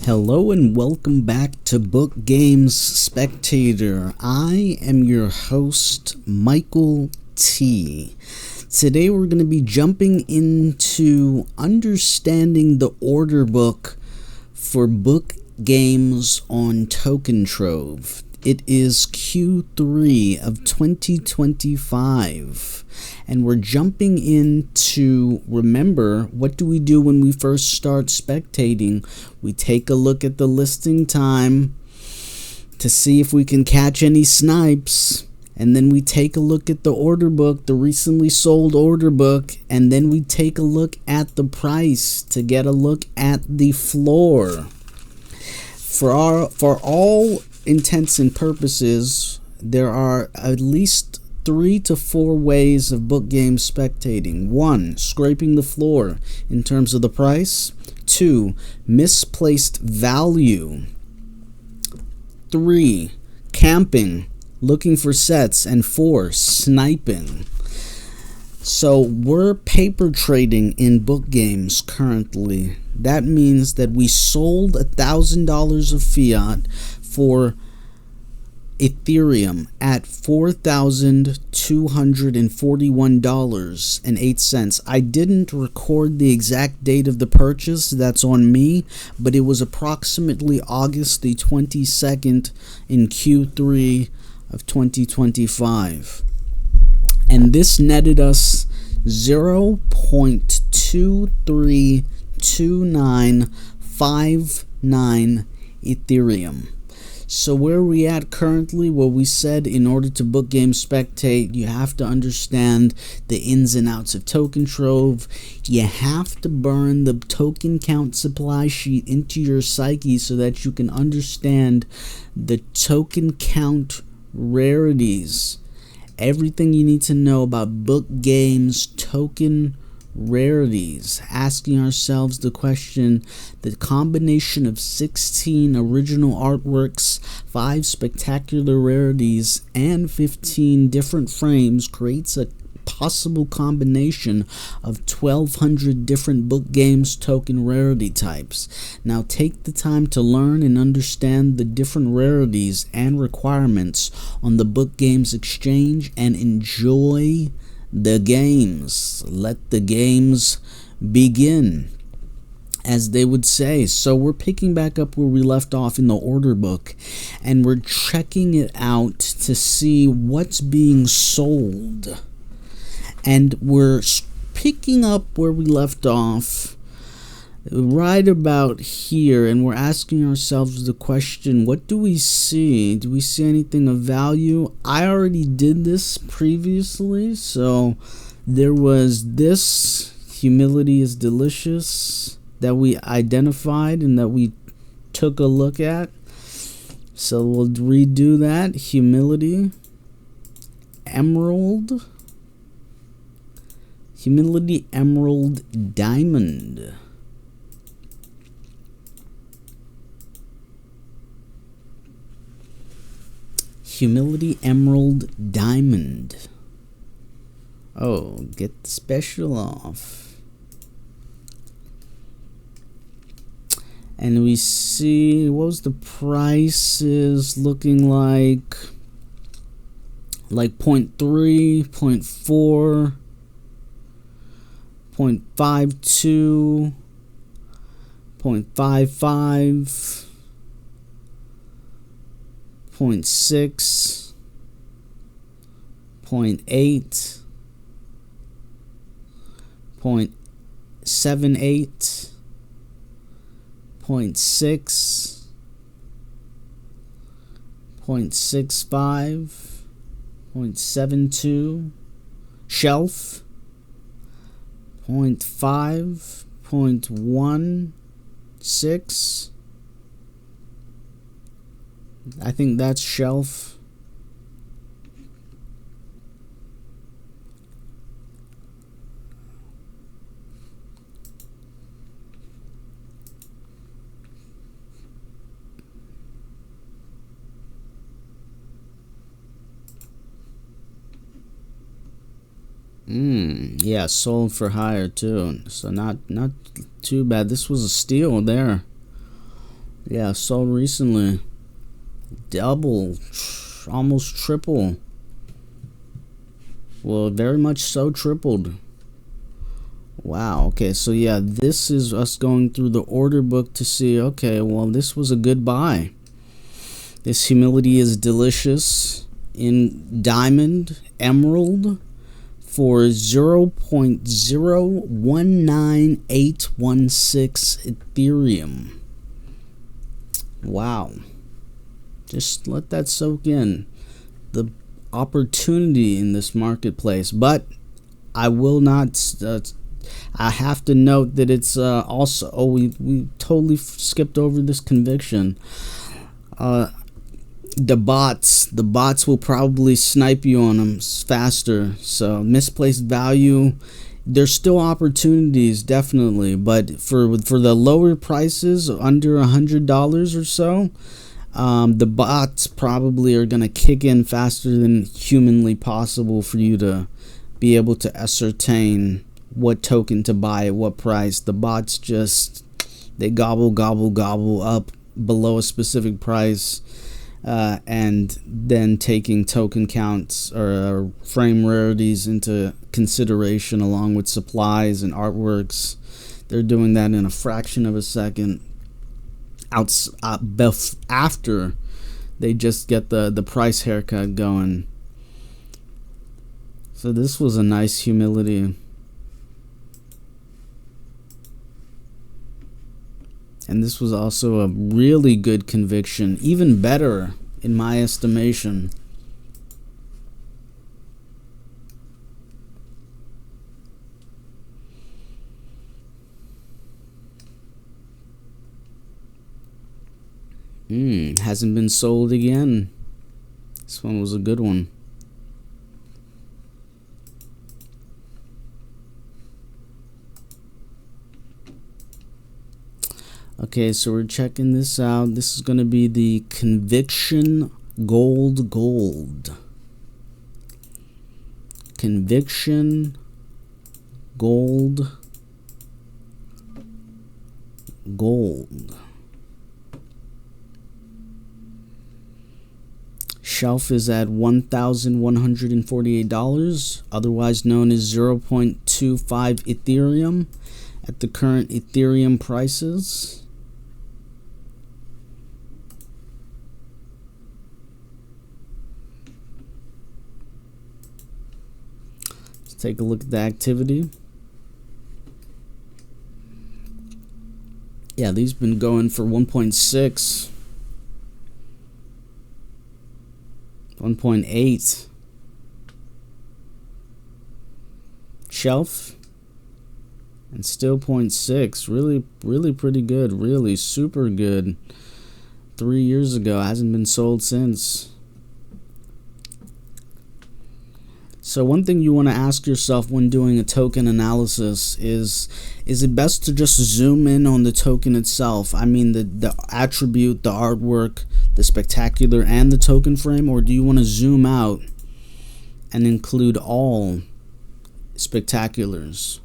Hello and welcome back to BookGames Spectator. I am your host, Michael T. Today we're going to be jumping into understanding the order book for book games on Token Trove. It is Q3 of 2025, and we're jumping into, remember, what do we do when we first start spectating? We take a look at the listing time to see if we can catch any snipes, and then we take a look at the order book, the recently sold order book, and then we take a look at the price to get a look at the floor. For all intents and purposes, there are at least 3 to 4 ways of book game spectating. 1, scraping the floor in terms of the price. 2, misplaced value. 3, camping, looking for sets. And 4, sniping. So we're paper trading in book games currently. That means that we sold $1,000 of fiat for Ethereum at $4,241.08. I didn't record the exact date of the purchase, that's on me, but it was approximately August the 22nd in Q3 of 2025. And this netted us 0.232959 Ethereum. So where are we at currently? Well, we said in order to book game spectate, you have to understand the ins and outs of Token Trove. You have to burn the token count supply sheet into your psyche so that you can understand the token count rarities. Everything you need to know about book games token rarities, asking ourselves the question: the combination of 16 original artworks, 5 spectacular rarities, and 15 different frames creates a possible combination of 1,200 different book games token rarity types. Now take the time to learn and understand the different rarities and requirements on the Book Games Exchange and enjoy the games. Let the games begin, as they would say. So we're picking back up where we left off in the order book, and we're checking it out to see what's being sold. And we're picking up where we left off right about here, and we're asking ourselves the question: what do we see? Do we see anything of value? I already did this previously. So there was this humility is delicious that we identified and that we took a look at. So we'll redo that. Humility Emerald Diamond. Humility Emerald Diamond. Oh, get the special off. And we see, what was the prices looking like? Like 0.3, 0.4, 0.52, 0.55, 0.6, 0.8, 0.78, 0.6, 0.65, 0.72, shelf, 0.5, 0.16. I think that's shelf. Yeah, sold for higher too. So not too bad. This was a steal there. Yeah, sold recently. Double, almost triple. Well, very much so tripled. Wow, okay, so yeah, this is us going through the order book to see, okay, well, this was a good buy. This humility is delicious in diamond, emerald for 0.019816 Ethereum. Wow. Just let that soak in. The opportunity in this marketplace. But I will not... I have to note that it's also... Oh, we totally skipped over this conviction. The bots will probably snipe you on them faster. So misplaced value, there's still opportunities, definitely, but for the lower prices under $100 or so, the bots probably are gonna kick in faster than humanly possible for you to be able to ascertain what token to buy at what price. The bots just, they gobble up below a specific price, and then taking token counts or frame rarities into consideration along with supplies and artworks. They're doing that in a fraction of a second after they just get the price haircut going. So this was a nice humility. And this was also a really good conviction, even better in my estimation. Hasn't been sold again. This one was a good one. Okay, so we're checking this out. This is going to be the Conviction Gold. Conviction Gold. Shelf is at $1,148, otherwise known as 0.25 Ethereum at the current Ethereum prices. Let's take a look at the activity. Yeah, these been going for 1.6. 1.8 shelf and still 0.6. really pretty good, really super good. 3 years ago, hasn't been sold since. So one thing you want to ask yourself when doing a token analysis is it best to just zoom in on the token itself? I mean the attribute, the artwork, the spectacular, and the token frame, or do you want to zoom out and include all spectaculars?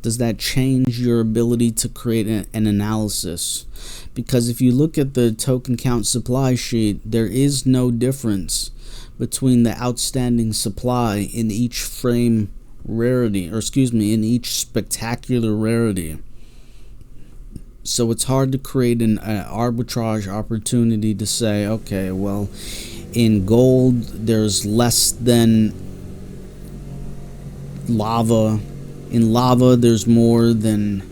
Does that change your ability to create an analysis? Because if you look at the token count supply sheet, there is no difference between the outstanding supply in each frame rarity, or excuse me, in each spectacular rarity. So it's hard to create an arbitrage opportunity to say, okay, well, in gold there's less than lava. In lava there's more than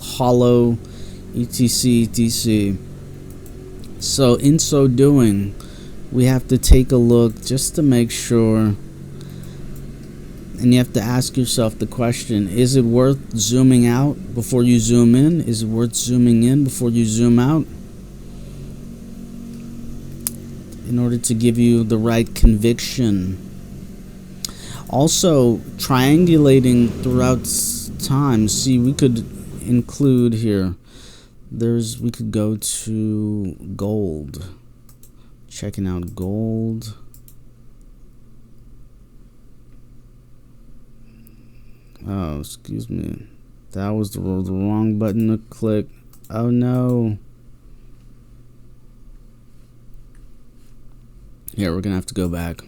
hollow, etc. So in so doing, we have to take a look just to make sure, and you have to ask yourself the question, is it worth zooming out before you zoom in? Is it worth zooming in before you zoom out? In order to give you the right conviction. Also, triangulating throughout time. See, we could include here, we could go to gold. Checking out gold. Oh, excuse me. That was the wrong button to click. Oh no. Yeah, we're gonna have to go back.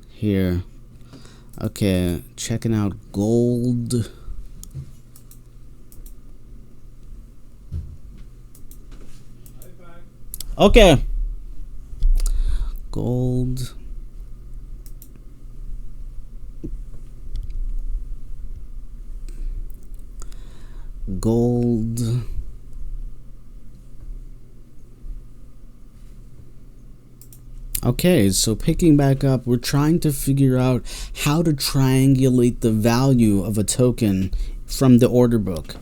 Here. Okay, checking out gold. Okay. Gold. Gold. Okay, so picking back up, we're trying to figure out how to triangulate the value of a token from the order book.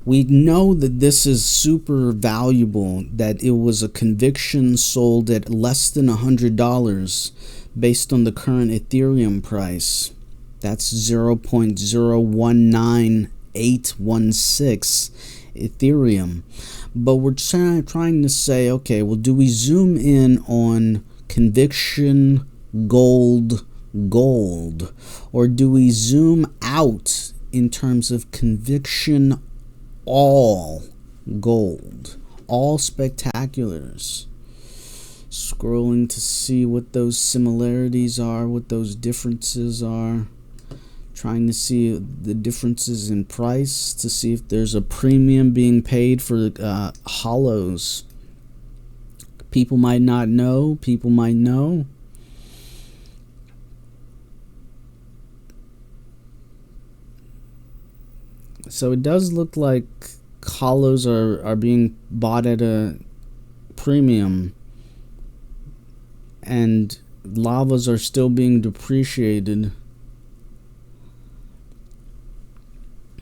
We know that this is super valuable, that it was a conviction sold at less than $100 based on the current Ethereum price. That's 0.019816 Ethereum. But we're trying to say, okay, well, do we zoom in on conviction gold, or do we zoom out in terms of conviction all gold, all spectaculars? Scrolling to see what those similarities are, what those differences are. Trying to see the differences in price to see if there's a premium being paid for hollows. People might not know. People might know. So it does look like hollows are being bought at a premium, and lavas are still being depreciated.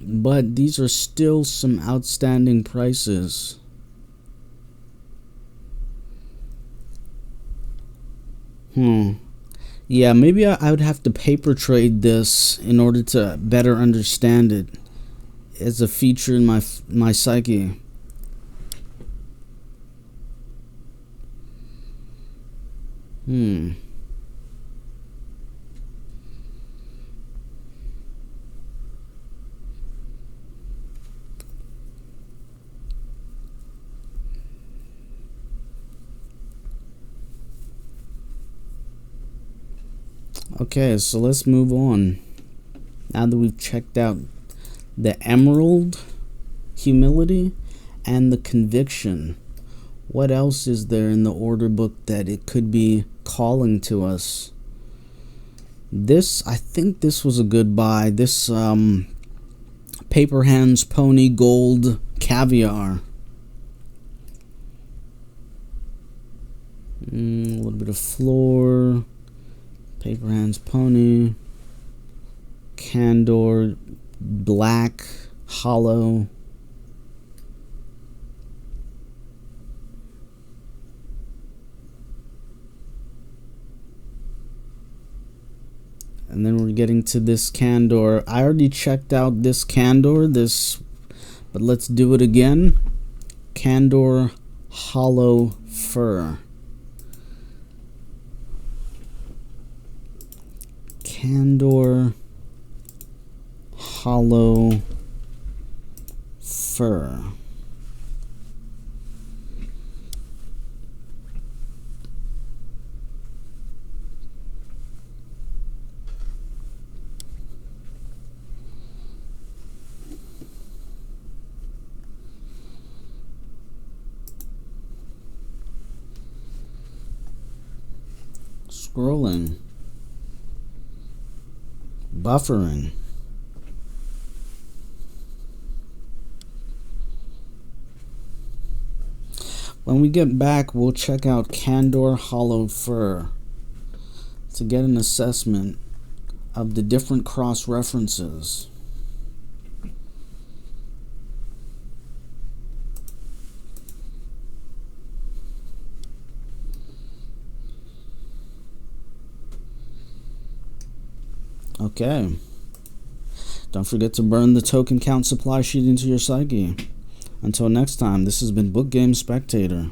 But these are still some outstanding prices. Yeah, maybe I would have to paper trade this in order to better understand it as a feature in my psyche. Okay, so let's move on. Now that we've checked out the emerald, humility, and the conviction, what else is there in the order book that it could be calling to us? This, I think this was a good buy. This paper hands pony gold caviar. A little bit of floor. Paper hands pony. Candor black hollow. And then we're getting to this candor. I already checked out this candor, but let's do it again. Candor hollow fur. Candor hollow fur. Scrolling. Buffering. When we get back, we'll check out Candor Hollow Fur to get an assessment of the different cross references. Okay. Don't forget to burn the token count supply sheet into your psyche. Until next time, this has been BookGames Spectator.